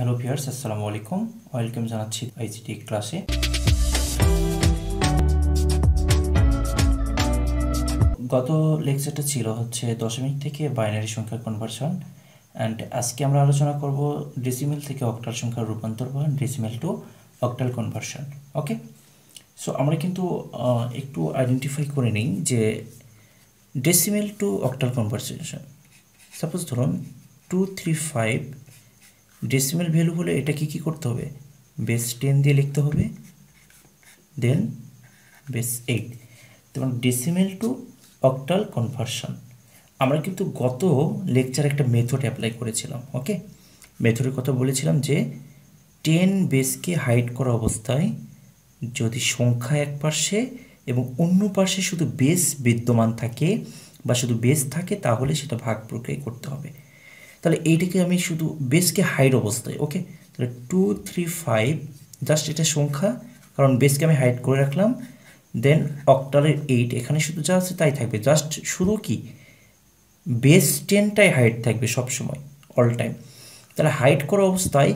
Hello viewers, আসসালামু আলাইকুম। Welcome জানাচ্ছি আইসিটি ক্লাসে। গত লেকচারটা ছিল হচ্ছে দশমিক থেকে বাইনারি সংখ্যার কনভার্সন, অ্যান্ড আজকে আমরা আলোচনা করব ডেসিমেল থেকে অক্টাল সংখ্যার রূপান্তর বা ডেসিমেল টু অক্টাল কনভার্সন। ওকে, সো আমরা কিন্তু একটু আইডেন্টিফাই করে নিই যে decimal two octal conversion. Suppose ধরুন 235 ডেসিমেল ভ্যালু হলে এটা কি করতে হবে? বেস 10 দিয়ে লিখতে হবে, দেন বেস 8। যেমন ডেসিমেল টু অক্টাল কনভার্সন আমরা কিন্তু গত লেকচারে একটা মেথড অ্যাপ্লাই করেছিলাম। ওকে, মেথডের কথা বলেছিলাম যে 10 বেসকে হাইড করা অবস্থায় যদি সংখ্যা এক পাশে এবং অন্য পাশে শুধু বেস বিদ্যমান থাকে বা শুধু বেস থাকে তাহলে সেটা ভাগ প্রক্রিয়া করতে হবে। তাহলে এইটাকে আমি শুধু বেসকে হাইড অবস্থায়, ওকে, তাহলে 235 জাস্ট এটা সংখ্যা, কারণ বেসকে আমি হাইড করে রাখলাম। দেন অক্টালের 8 এখানে শুধু যা আছে তাই থাকবে, জাস্ট শুধু কি বেস 10টাই হাইড থাকবে সবসময়, অল টাইম। তাহলে হাইড করা অবস্থায়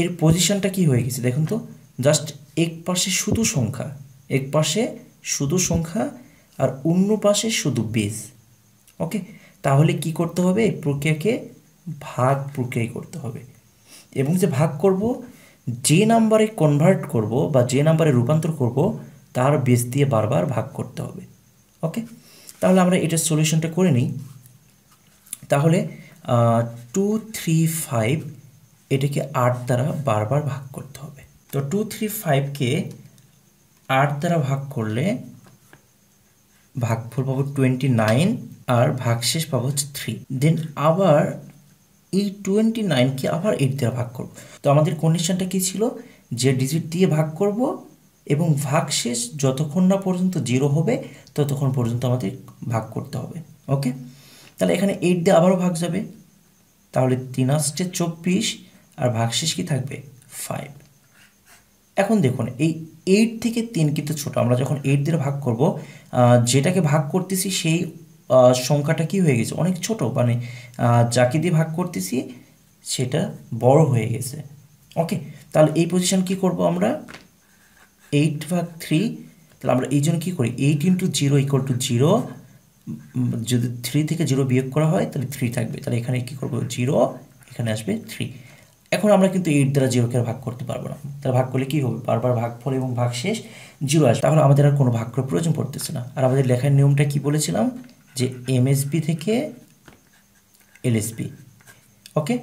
এর পজিশনটা কি হয়ে গেছে দেখুন তো, জাস্ট এক পাশে শুধু সংখ্যা, এক পাশে শুধু সংখ্যা আর অন্য পাশে শুধু বেস। ওকে, তাহলে কি করতে হবে? এই প্রক্রিয়াকে ভাগ প্রক্রিয়া করতে হবে, এবং যে ভাগ করব যে নাম্বারে কনভার্ট করব বা যে নাম্বারে রূপান্তর করব তার বেস দিয়ে বারবার ভাগ করতে হবে। ওকে, তাহলে আমরা এটার সলিউশনটা করে নিই। তাহলে 235 এটাকে 8 দ্বারা বারবার ভাগ করতে হবে। তো 235কে 8 দ্বারা ভাগ করলে ভাগফল পাবো 29 আর ভাগশেষ পাবো হচ্ছে 3। দেন আবার এই 29কে আবার 8 দ্বারা ভাগ করব। তো আমাদের কন্ডিশনটা কি ছিল? যে ডিজিট দিয়ে ভাগ করব এবং ভাগশেষ যতক্ষণ না পর্যন্ত 0 হবে ততক্ষণ পর্যন্ত আমাদের ভাগ করতে হবে। ওকে, তাহলে এখানে 8 দিয়ে আবারও ভাগ যাবে, তাহলে 3 আসছে 24 আর ভাগশেষ কি থাকবে 5। এখন দেখুন এই 8 থেকে 3 কিন্তু ছোট, আমরা যখন 8 দিয়ে ভাগ করব যেটাকে ভাগ করতেছি সেই সংখ্যাটা কি হয়ে গেছে? অনেক ছোট, মানে যাকে দিয়ে ভাগ করতেছি সেটা বড় হয়ে গেছে। ওকে, তাহলে এই পজিশন কি করব আমরা? 8/3। তাহলে আমরা এই জন্য কী করি? 8 × 0 = 0। যদি 3 থেকে 0 বিয়োগ করা হয় তাহলে 3 থাকবে, তাহলে এখানে কি করব? 0, এখানে আসবে 3। এখন আমরা কিন্তু 8 দ্বারা 0কে আর ভাগ করতে পারবো না, তাহলে ভাগ করলে কি হবে? বারবার ভাগফল এবং ভাগশেষ 0 আসবে, তাহলে আমাদের আর কোনো ভাগ করার প্রয়োজন পড়তেছে না। আর আমাদের লেখার নিয়মটা কি বলেছিলাম? যে এমএসবি থেকে এলএসবি। ওকে,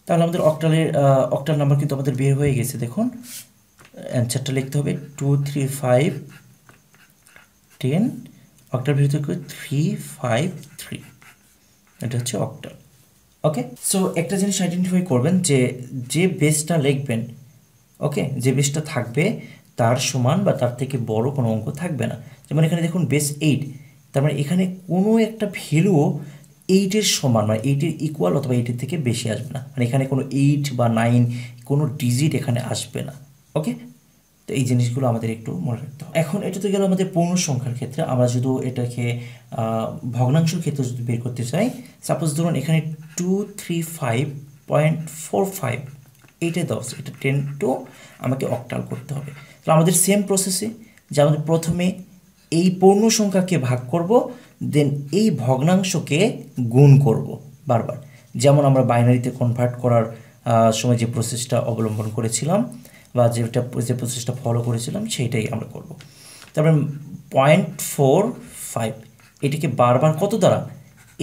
তাহলে আমাদের অক্টাল নাম্বার কিন্তু আমাদের বের হয়ে গেছে। দেখুন অ্যান্সারটা লিখতে হবে 235 10 অক্টাল বের হতে 353, এটা হচ্ছে অক্টাল। ওকে, সো একটা জিনিস আইডেন্টিফাই করবেন যে যে বেসটা লিখবেন, ওকে, যে বেসটা থাকবে তার সমান বা তার থেকে বড় কোনো অঙ্ক থাকবে না। যেমন এখানে দেখুন বেস 8, তার মানে এখানে কোনো একটা ভ্যালুও 8-এর সমান, মানে 8-এর ইকুয়াল অথবা 8-এর থেকে বেশি আসবে না, মানে এখানে কোনো 8 বা 9 কোনো ডিজিট এখানে আসবে না। ওকে, তো এই জিনিসগুলো আমাদের একটু মনে রাখতে হবে। এখন এটা তো গেল আমাদের পূর্ণ সংখ্যার ক্ষেত্রে। আমরা যদি এটাকে ভগ্নাংশের ক্ষেত্রে যদি বের করতে চাই, সাপোজ ধরুন এখানে 235.45 এইটা 10, এটা 10 টু আমাকে অক্টাল করতে হবে। তো আমাদের সেম প্রসেসে যে আমাদের প্রথমে এই পূর্ণ সংখ্যাকে ভাগ করব, দেন এই ভগ্নাংশকে গুণ করব বারবার, যেমন আমরা বাইনারিতে কনভার্ট করার সময় যে প্রসেসটা অবলম্বন করেছিলাম বা যে প্রসেসটা ফলো করেছিলাম সেইটাই আমরা করব। তারপরে 0.45 এটিকে বারবার কত দ্বারা?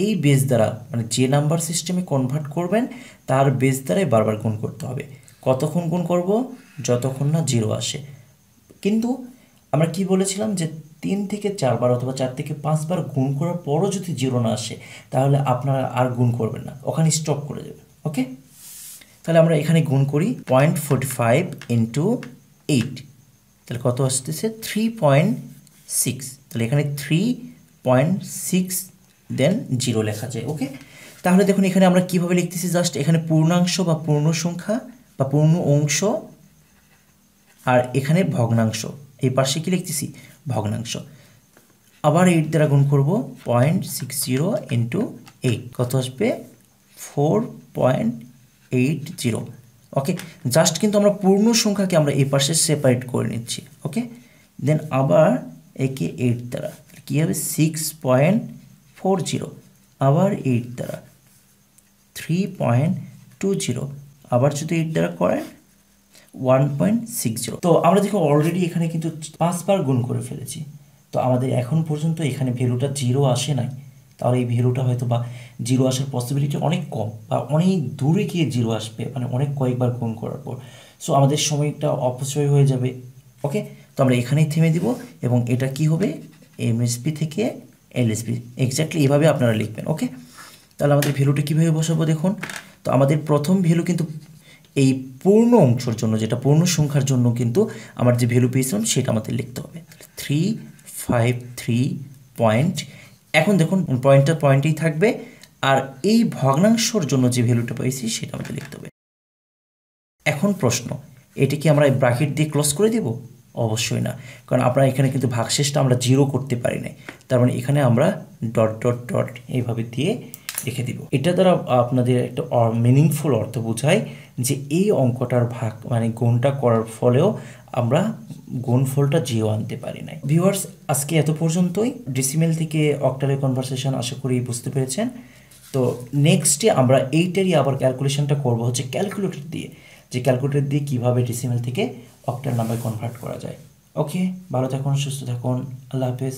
এই বেস দ্বারা, মানে যে নাম্বার সিস্টেমে কনভার্ট করবেন তার বেস দ্বারাই বারবার গুণ করতে হবে। কতক্ষণ গুণ করব? যতক্ষণ না 0 আসে। কিন্তু আমরা কি বলেছিলাম যে 3 থেকে 4 বার অথবা 4 থেকে 5 বার গুণ করার পরও যদি 0 না আসে তাহলে আপনারা আর গুণ করবেন না, ওখানে স্টপ করে দেবেন। ওকে, তাহলে আমরা এখানে গুণ করি 0.45 × 8, তাহলে কত আসতেছে? 3.6। তাহলে এখানে 3.6 দেন 0 লেখা যায়। ওকে, তাহলে দেখুন এখানে আমরা কিভাবে লিখতেছি? জাস্ট এখানে পূর্ণাংশ বা পূর্ণ সংখ্যা বা পূর্ণ অংশ আর এখানে ভগ্নাংশ, এই পাশে কি লিখতেছি? ভগ্নাংশ। আবার 8 দ্বারা গুণ করব, 0.60 × 8 কত আসবে? 4.80। ওকে, জাস্ট কিন্তু আমরা পূর্ণ সংখ্যাকে আমরা এই পাশে সেপারেট করে নিচ্ছি। ওকে, দেন আবার একে 8 দ্বারা কী হবে 6.40, আবার 8 দ্বারা 3.20, আবার যদি 8 দ্বারা করেন 1.60। তো আমরা দেখো অলরেডি এখানে কিন্তু 5 বার গুণ করে ফেলেছি। তো আমাদের এখন পর্যন্ত এখানে ভ্যালুটা 0 আসে নাই, তাহলে এই ভ্যালুটা হয়তো বা 0 আসার পসিবিলিটি অনেক কম, বা অনেক দূরে গিয়ে 0 আসবে, মানে অনেক কয়েকবার গুণ করার পর। সো আমাদের সময়টা অপচয় হয়ে যাবে। ওকে, তো আমরা এখানেই থেমে দিব এবং এটা কি হবে এমএসপি থেকে এলএসপি, এক্স্যাক্টলি এভাবে আপনারা লিখবেন। ওকে, তাহলে আমাদের ভ্যালুটা কীভাবে বসাবো দেখুন। তো আমাদের প্রথম ভ্যালু কিন্তু এই পূর্ণ অংশের জন্য, যেটা পূর্ণ সংখ্যার জন্য কিন্তু আমার যে ভ্যালু পেয়েছিলাম সেটা আমাদের লিখতে হবে 353 পয়েন্ট। এখন দেখুন পয়েন্টটা পয়েন্টেই থাকবে, আর এই ভগ্নাংশর জন্য যে ভ্যালুটা পেয়েছি সেটা আমাদের লিখতে হবে। এখন প্রশ্ন, এটা কি আমরা ব্র্যাকেট দিয়ে ক্লোজ করে দেব? অবশ্যই না, কারণ আপনারা এখানে কিন্তু ভাগশেষটা আমরা 0 করতে পারি নাই, তার মানে এখানে আমরা ডট ডট ডট এইভাবে দিয়ে রেখে দিব। এটা দ্বারা আপনাদের একটা মিনিংফুল অর্থ বোঝায় যে এই অঙ্কটার ভাগ মানে গুণটা করার ফলেও আমরা গুণফলটা 0 আনতে পারি নাই। ভিউয়ার্স, আজকে এত পর্যন্তই ডেসিমেল থেকে অক্টালের কনভারসেশন আশা করি বুঝতে পেরেছেন। তো নেক্সটে আমরা এইটারই আবার ক্যালকুলেশনটা করব হচ্ছে ক্যালকুলেটর দিয়ে, যে ক্যালকুলেটর দিয়ে কীভাবে ডেসিমেল থেকে অক্টাল নাম্বার কনভার্ট করা যায়। ওকে, ভালো থাকুন, সুস্থ থাকুন, আল্লাহ হাফেজ।